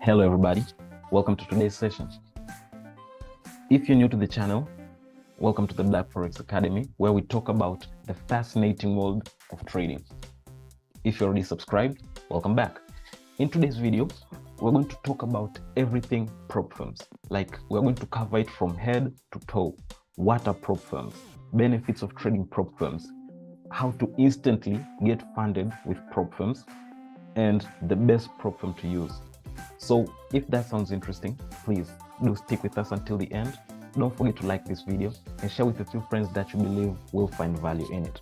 Hello everybody, welcome to today's session. If you're new to the channel, welcome to the Black Forex Academy, where we talk about the fascinating world of trading. If you're already subscribed, welcome back. In today's video, we're going to talk about everything prop firms. Like, we're going to cover it from head to toe. What are prop firms? Benefits of trading prop firms, how to instantly get funded with prop firms, and the best prop firm to use. So if that sounds interesting, please do stick with us until the end. Don't forget to like this video and share with a few friends that you believe will find value in it.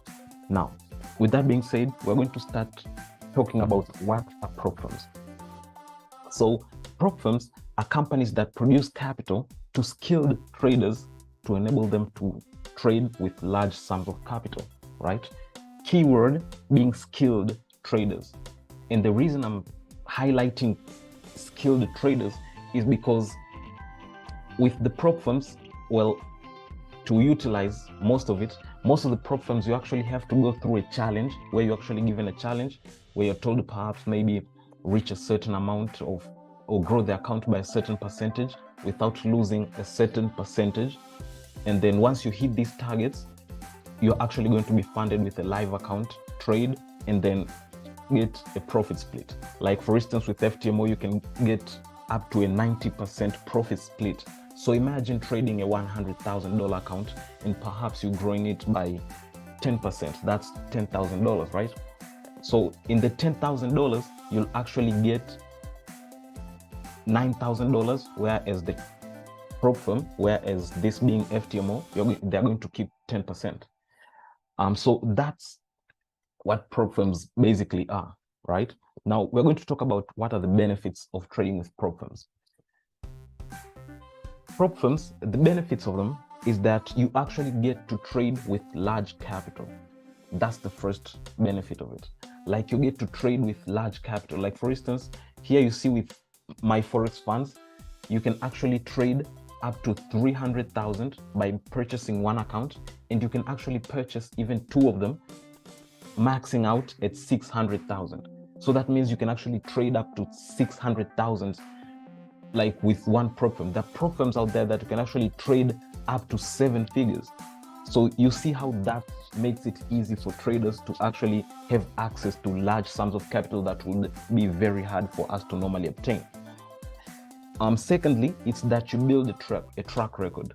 Now, with that being said, we're going to start talking about what are prop firms. So prop firms are companies that produce capital to skilled traders to enable them to trade with large sums of capital, right? Keyword being skilled traders. And the reason I'm highlighting skilled traders is because with the prop firms, well, to utilize most of the prop firms, you actually have to go through a challenge where you're actually given a challenge where you're told to perhaps maybe reach a certain amount of or grow the account by a certain percentage without losing a certain percentage. And then once you hit these targets, you're actually going to be funded with a live account trade and then get a profit split. Like for instance, with Ftmo, you can get up to a 90% profit split. So imagine trading a $100,000 account and perhaps you growing it by 10%. That's $10,000, right? So in the $10,000, you'll actually get $9,000, whereas the prop firm, whereas this being Ftmo, they're going to keep 10%. So that's what prop firms basically are, right? Now we're going to talk about what are the benefits of trading with prop firms. Prop firms, the benefits of them is that you actually get to trade with large capital. That's the first benefit of it. Like, you get to trade with large capital. Like for instance, here you see with Myforexfunds, you can actually trade up to 300,000 by purchasing one account, and you can actually purchase even two of them, maxing out at 600,000. So that means you can actually trade up to 600,000 like with one prop firm. There are prop firms out there that you can actually trade up to 7 figures. So you see how that makes it easy for traders to actually have access to large sums of capital that would be very hard for us to normally obtain. Secondly, it's that you build a track record.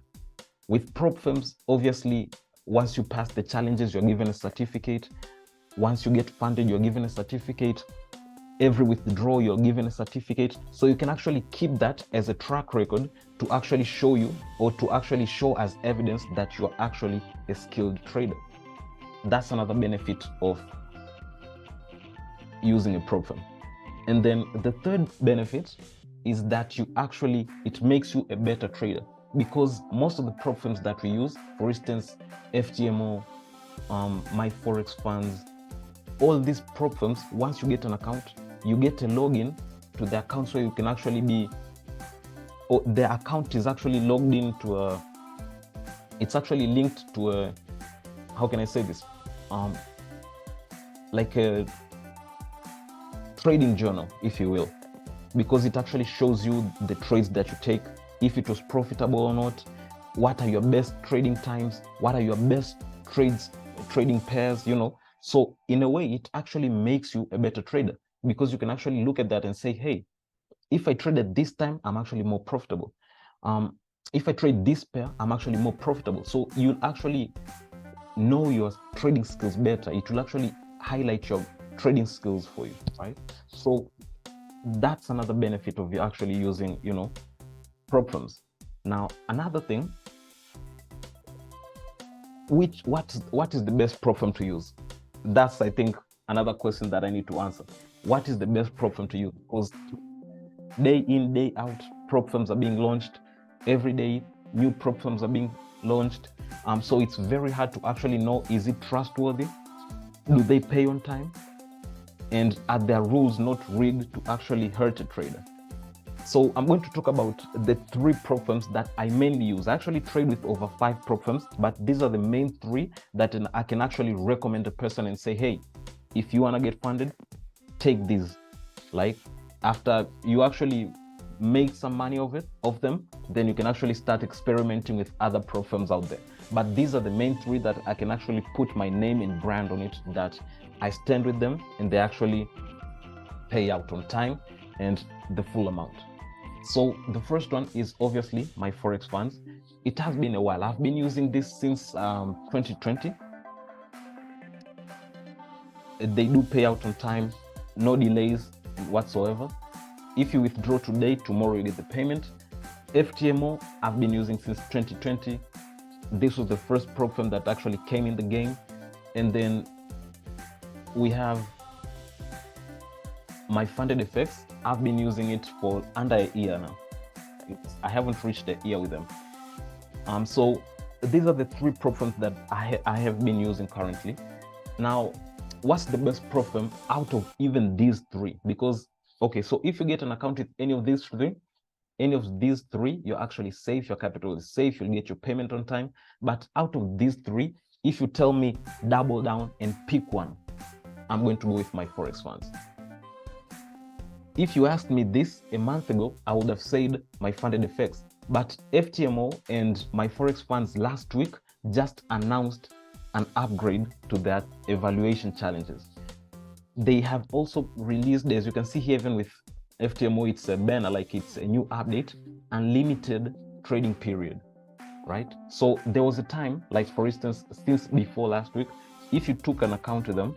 With prop firms, obviously, once you pass the challenges, you're given a certificate. Once you get funded, you're given a certificate. Every withdrawal, you're given a certificate. So you can actually keep that as a track record to actually show you, or to actually show as evidence that you're actually a skilled trader. That's another benefit of using a prop firm. And then the third benefit is that it makes you a better trader, because most of the prop firms that we use, for instance, Ftmo, Myforexfunds, all these prop firms, once you get an account, you get a login to the accounts where you can actually be, or the account is actually logged into it's actually linked to a, how can I say this? Like a trading journal, if you will, because it actually shows you the trades that you take, if it was profitable or not, what are your best trading times, what are your best trading pairs, you know. So in a way, it actually makes you a better trader, because you can actually look at that and say, hey, if I trade at this time, I'm actually more profitable. If I trade this pair, I'm actually more profitable. So you'll actually know your trading skills better. It will actually highlight your trading skills for you, right? So that's another benefit of you actually using, you know, prop firms. Now, another thing, what is the best prop firm to use? That's, I think, another question that I need to answer. What is the best prop firm to use? Because day in, day out, prop firms are being launched. Every day, new prop firms are being launched. So it's very hard to actually know, is it trustworthy? Do they pay on time? And are their rules not rigged to actually hurt a trader? So I'm going to talk about the 3 prop firms that I mainly use. I actually trade with over 5 prop firms, but these are the main 3 that I can actually recommend a person and say, hey, if you want to get funded, take these. Like, after you actually make some money of them, then you can actually start experimenting with other prop firms out there. But these are the main three that I can actually put my name and brand on it, that I stand with them and they actually pay out on time and the full amount. So the first one is obviously Myforexfunds. It has been a while. I've been using this since 2020. They do pay out on time, no delays whatsoever. If you withdraw today, tomorrow you get the payment. Ftmo, I've been using since 2020. This was the first prop firm that actually came in the game. And then we have Myfundedfx. I've been using it for under a year now. I haven't reached a year with them. So these are the three prop firms that I have been using currently. Now, what's the best prop firm out of even these three? Because, okay, so if you get an account with any of these three, you're actually safe, your capital is safe, you'll get your payment on time. But out of these three, if you tell me double down and pick one, I'm going to go with Myforexfunds. If you asked me this a month ago, I would have said Myfundedfx. But Ftmo and Myforexfunds last week just announced an upgrade to their evaluation challenges. They have also released, as you can see here, even with Ftmo, it's a banner, like it's a new update, unlimited trading period, right? So there was a time, like for instance, since before last week, if you took an account with them,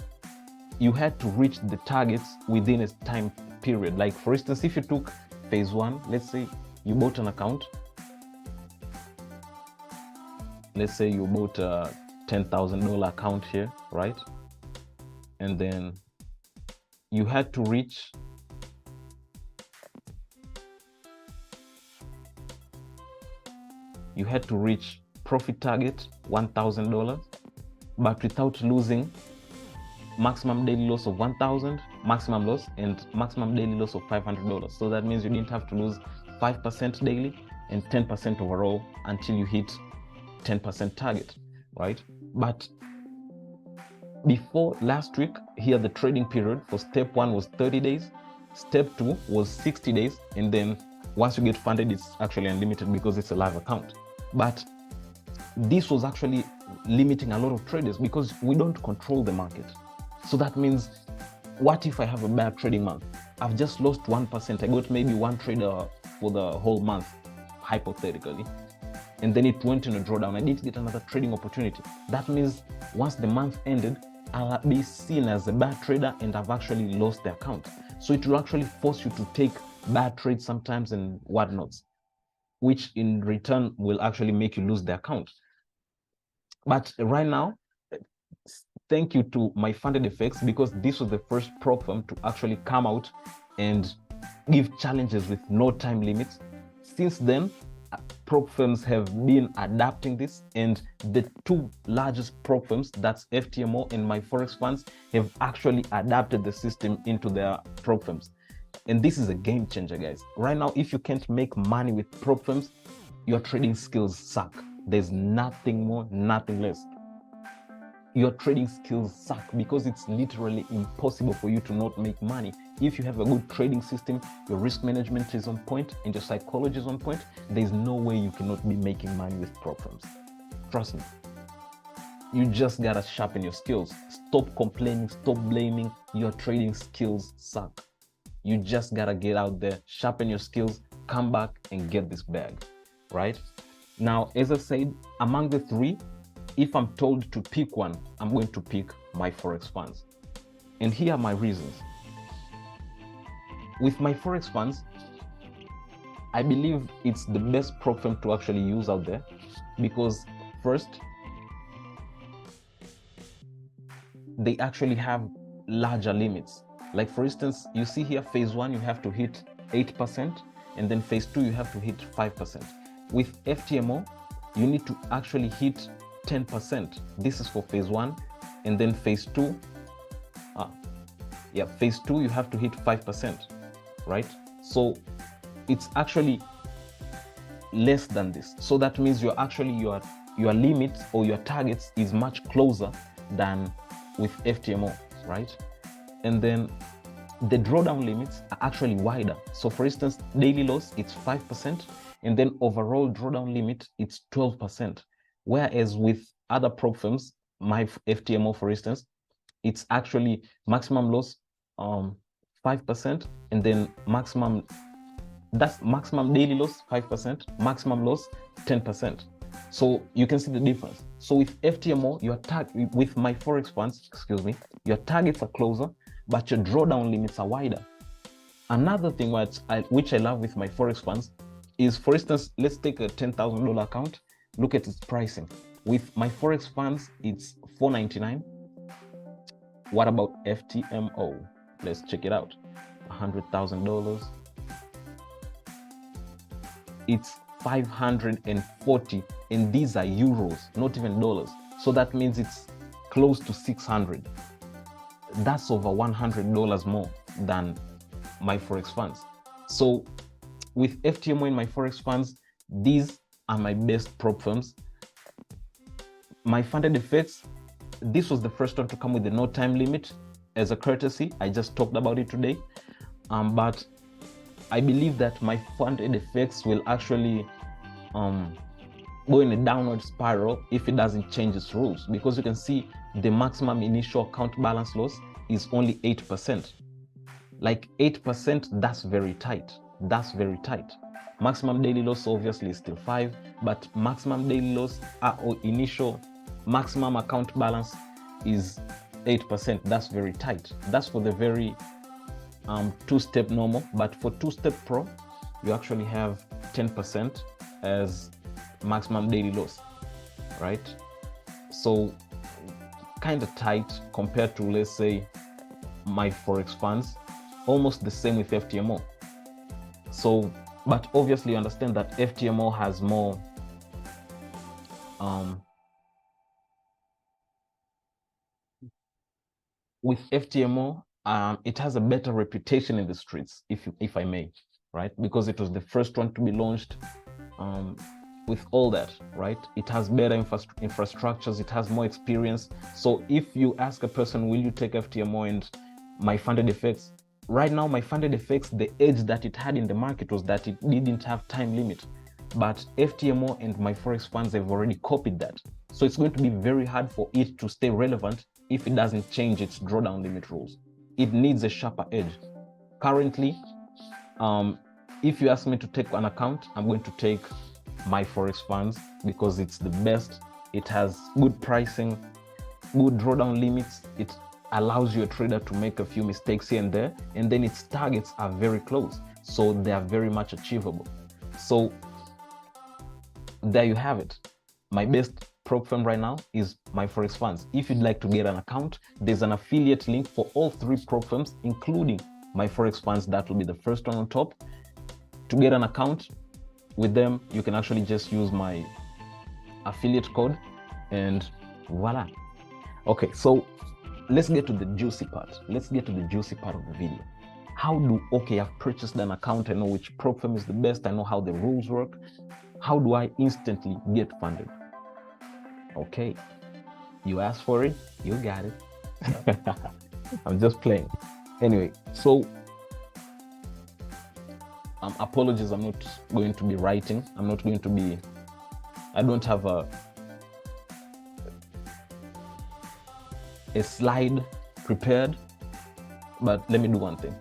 you had to reach the targets within a time period. Like for instance, if you took phase one, let's say you bought an account, let's say you bought a $10,000 account here, right? And then you had to reach profit target $1,000, but without losing maximum daily loss of 1,000, maximum loss, and maximum daily loss of $500. So that means you didn't have to lose 5% daily and 10% overall until you hit 10% target, right? But before last week, here the trading period for step one was 30 days, step two was 60 days, and then once you get funded, it's actually unlimited because it's a live account. But this was actually limiting a lot of traders because we don't control the market. So that means, what if I have a bad trading month? I've just lost 1%. I got maybe one trader for the whole month, hypothetically, and then it went in a drawdown. I didn't get another trading opportunity. That means once the month ended, I'll be seen as a bad trader and I've actually lost the account. So it will actually force you to take bad trades sometimes and whatnots, which in return will actually make you lose the account. But right now, thank you to Myfundedfx, because this was the first prop firm to actually come out and give challenges with no time limits. Since then, prop firms have been adapting this, and the two largest prop firms, that's Ftmo and Myforexfunds, have actually adapted the system into their prop firms. And this is a game changer, guys. Right now, if you can't make money with prop firms, your trading skills suck. There's nothing more, nothing less. Your trading skills suck because it's literally impossible for you to not make money. If you have a good trading system, your risk management is on point, and your psychology is on point, there's no way you cannot be making money with prop firms. Trust me. You just gotta sharpen your skills. Stop complaining, stop blaming. Your trading skills suck. You just gotta get out there, sharpen your skills, come back and get this bag, right? Now, as I said, among the three, if I'm told to pick one, I'm going to pick Myforexfunds. And here are my reasons. With Myforexfunds, I believe it's the best prop firm to actually use out there because, first, they actually have larger limits. Like for instance, you see here phase one, you have to hit 8%, and then phase two, you have to hit 5%. With Ftmo, you need to actually hit 10%. This is for phase one, and then phase two, phase two, you have to hit 5%, right? So it's actually less than this. So that means you're actually your limits or your targets is much closer than with Ftmo, right? And then the drawdown limits are actually wider. So for instance, daily loss, it's 5%, and then overall drawdown limit, it's 12%. Whereas with other prop firms, Ftmo, for instance, it's actually maximum loss 5%, and then maximum daily loss 5%, maximum loss 10%. So you can see the difference. So with Ftmo, with Myforexfunds, your targets are closer, but your drawdown limits are wider. Another thing which I love with Myforexfunds is, for instance, let's take a $10,000 account. Look at its pricing. With Myforexfunds, it's $499. What about Ftmo? Let's check it out. $100,000. It's 540, and these are euros, not even dollars. So that means it's close to 600. That's over $100 more than Myforexfunds. So with Ftmo and Myforexfunds, these are my best prop firms. Myfundedfx, this was the first one to come with the no time limit as a courtesy. I just talked about it today, but I believe that Myfundedfx will actually go in a downward spiral if it doesn't change its rules, because you can see the maximum initial account balance loss is only 8%. Like 8%, that's very tight. That's very tight. Maximum daily loss obviously is still 5, but maximum daily loss or initial maximum account balance is 8%. That's very tight. That's for the very two-step normal, but for two-step pro, you actually have 10% as maximum daily loss, right? So kind of tight compared to, let's say, Myforexfunds, almost the same with Ftmo. So, but obviously you understand that Ftmo has more with Ftmo, it has a better reputation in the streets, if I may, right? Because it was the first one to be launched with all that, right? It has better infrastructures, it has more experience. So if you ask a person, will you take Ftmo and Myfundedfx? Right now, Myfundedfx, the edge that it had in the market was that it didn't have time limit. But Ftmo and Myforexfunds have already copied that. So it's going to be very hard for it to stay relevant if it doesn't change its drawdown limit rules. It needs a sharper edge. Currently, if you ask me to take an account, I'm going to take Myforexfunds because it's the best. It has good pricing, good drawdown limits. It allows you, a trader, to make a few mistakes here and there, and then its targets are very close, so they are very much achievable. So there you have it. My best prop firm right now is Myforexfunds. If you'd like to get an account, there's an affiliate link for all three prop firms, including Myforexfunds. That will be the first one on top. To get an account with them, you can actually just use my affiliate code, and voila. Okay, so let's get to the juicy part. Let's get to the juicy part of the video. Okay, I've purchased an account. I know which prop firm is the best. I know how the rules work. How do I instantly get funded? Okay, you asked for it, you got it. I'm just playing. Anyway, so apologies, I'm not going to be writing. I don't have a slide prepared, but let me do one thing.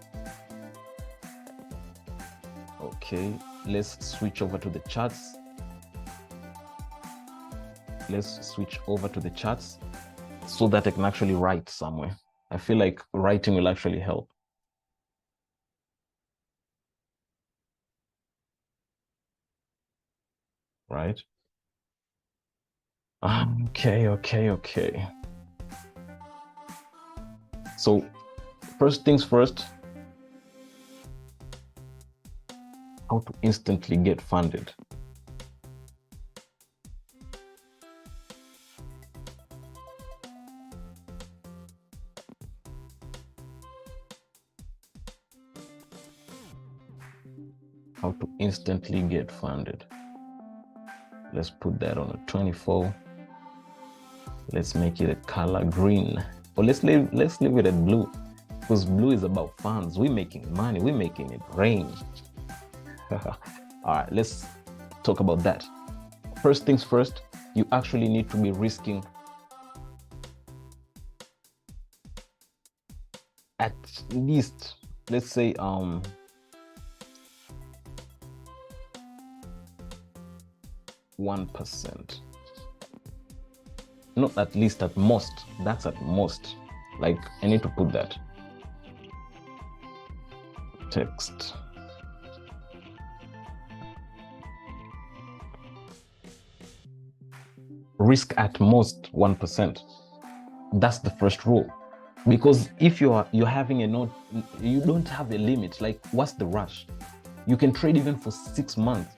Okay, let's switch over to the charts. Let's switch over to the charts so that I can actually write somewhere. I feel like writing will actually help. Right? Okay. So first things first, how to instantly get funded. How to instantly get funded. Let's put that on a 24. Let's make it a color green, or let's leave it at blue. because blue is about funds. We're making money, we're making it rain. All right, let's talk about that. First things first, you actually need to be risking at least, let's say 1%. Not at least, at most. That's at most. Like, I need to put that text. Risk at most 1%. That's the first rule. Because if you're having a note, you don't have a limit. Like, what's the rush? You can trade even for 6 months.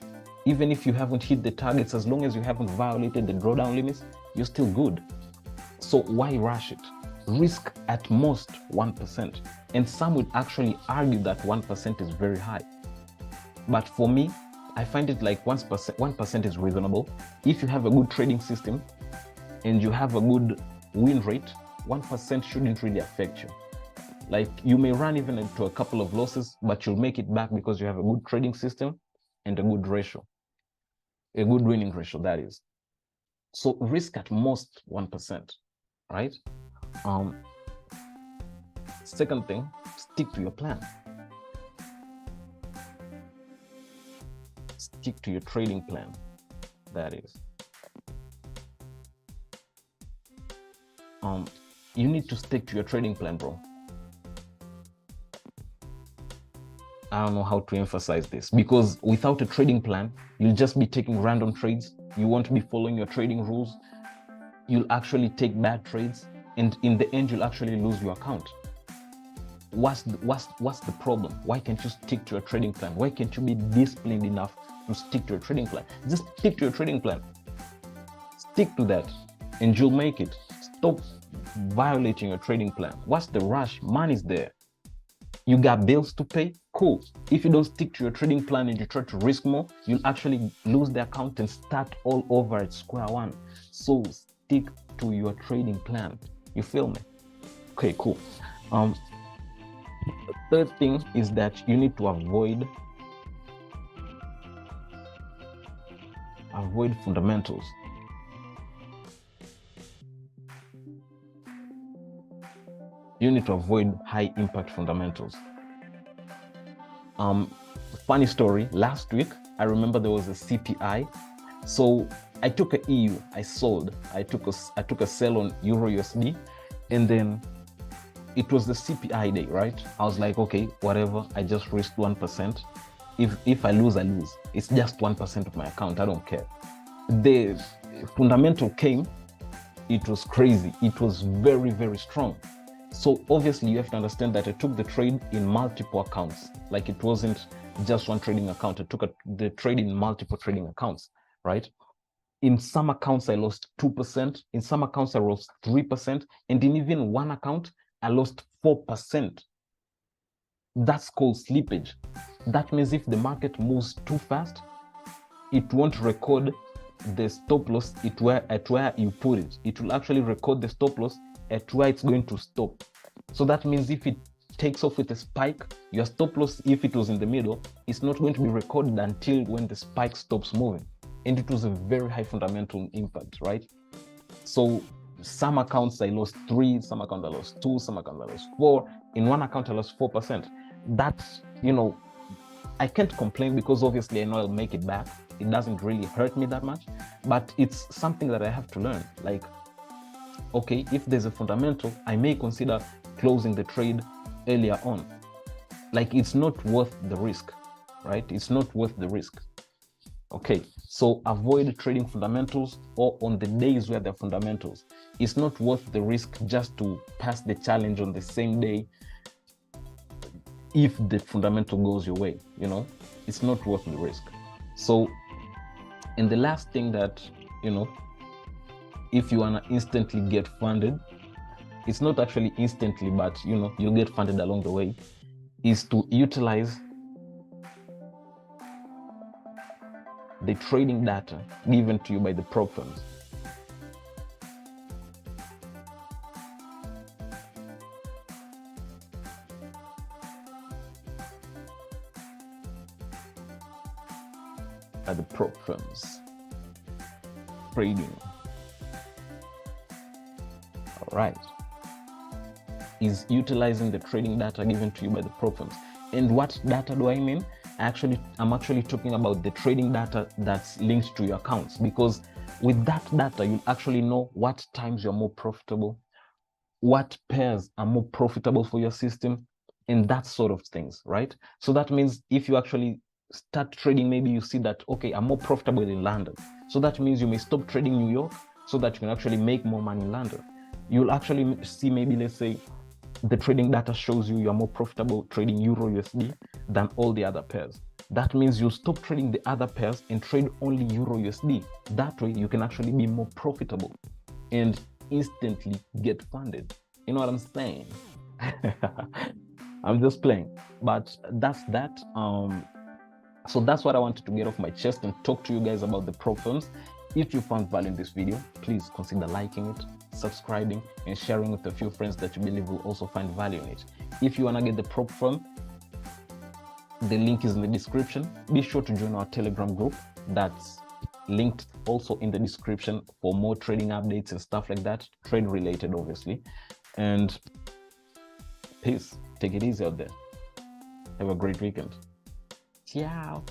Even if you haven't hit the targets, as long as you haven't violated the drawdown limits, you're still good. So why rush it? Risk at most 1%. And some would actually argue that 1% is very high. But for me, I find it like 1% is reasonable. If you have a good trading system and you have a good win rate, 1% shouldn't really affect you. Like, you may run even into a couple of losses, but you'll make it back because you have a good trading system and a good ratio, a good winning ratio, that is. So risk at most 1%, right? Second thing, stick to your plan. Stick to your trading plan, that is. You need to stick to your trading plan, bro. I don't know how to emphasize this, because without a trading plan, you'll just be taking random trades. You won't be following your trading rules. You'll actually take bad trades, and in the end, you'll actually lose your account. What's the problem? Why can't you stick to your trading plan? Why can't you be disciplined enough to stick to your trading plan? Just stick to your trading plan. Stick to that, and you'll make it. Stop violating your trading plan. What's the rush? Money's there. You got bills to pay? Cool. If you don't stick to your trading plan and you try to risk more, you'll actually lose the account and start all over at square one. So stick to your trading plan. You feel me? Okay, cool. The third thing is that you need to avoid fundamentals. You need to avoid high impact fundamentals. Funny story, last week, I remember there was a CPI. So I took a EU, I sold. I took a sell on Euro USD, and then it was the CPI day, right? I was like, okay, whatever, I just risked 1%. If I lose, I lose. It's just 1% of my account, I don't care. The fundamental came, it was crazy. It was very, very strong. So obviously you have to understand that I took the trade in multiple accounts. Like, it wasn't just one trading account. I took the trade in multiple trading accounts, right? In some accounts I lost 2%, in some accounts I lost 3%, and in even one account I lost 4%. That's called slippage. That means if the market moves too fast, it won't record the stop loss at where you put it. It will actually record the stop loss at where it's going to stop. So that means if it takes off with a spike, your stop loss, if it was in the middle, it's not going to be recorded until when the spike stops moving. And it was a very high fundamental impact, right? So some accounts I lost 3, some accounts I lost 2, some accounts I lost 4. In one account I lost 4%. That's, I can't complain, because obviously I know I'll make it back. It doesn't really hurt me that much, but it's something that I have to learn. Like, okay, if there's a fundamental, I may consider closing the trade earlier on. Like, it's not worth the risk, right? It's not worth the risk. Okay, so avoid trading fundamentals, or on the days where they're fundamentals. It's not worth the risk just to pass the challenge on the same day if the fundamental goes your way, it's not worth the risk. So, and the last thing that, if you want to instantly get funded, it's not actually instantly, but you'll get funded along the way, is to utilize the trading data given to you by the prop firms. firms trading, all right, is utilizing the trading data given to you by the prop firms. And what data do I mean? I'm actually talking about the trading data that's linked to your accounts, because with that data, you'll actually know what times you're more profitable, what pairs are more profitable for your system, and that sort of things, right? So that means if you actually start trading, maybe you see that, okay, I'm more profitable in London. So that means you may stop trading New York so that you can actually make more money in London. You'll actually see, maybe let's say the trading data shows you're more profitable trading Euro USD than all the other pairs. That means you'll stop trading the other pairs and trade only Euro USD. That way you can actually be more profitable and instantly get funded. You know what I'm saying? I'm just playing, but that's that. So that's what I wanted to get off my chest and talk to you guys about the prop firms. If you found value in this video, please consider liking it, subscribing, and sharing with a few friends that you believe will also find value in it. If you want to get the prop firm, the link is in the description. Be sure to join our Telegram group that's linked also in the description for more trading updates and stuff like that, trade related obviously. And peace. Take it easy out there. Have a great weekend. Ciao.